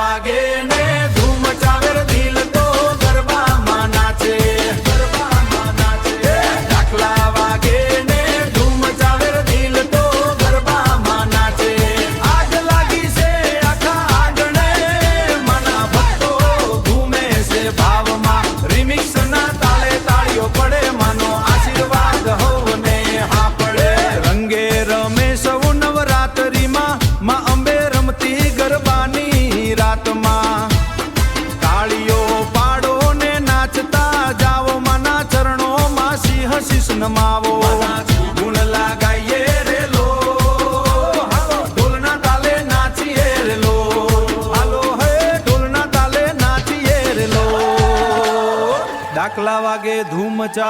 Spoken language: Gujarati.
વાગે ને ધૂમ ચાવેર દિલ તો ગરબામાં નાચે, ગરબામાં નાચે. ડાકલા વાગે ને ધૂમ ચાવેર દિલ તો ગરબામાં નાચે. આગ લાગી છે આખા આંગણે, મના ભક્તો ધૂમે છે ભાવમાં. રિમિક્સ ના તાળે તાળીઓ પડે, માનો આશીર્વાદ હોવને હા પડે. રંગે રમે સૌ નવરાત્રીમાં, માં અંબે રમતી ગરબાની રાતમાં. તાળીઓ પાડો ને નાચતા જાવો, માના ચરણોમાં સિંહ શીશ નમાવો. ગુણ લાગાઈએ રે લો, ઢોલના તાલે નાચીએ રે લો. હાલો હે ઢોલના તાલે નાચીએ રે લો. ડાકલા વાગે ધૂમ ચા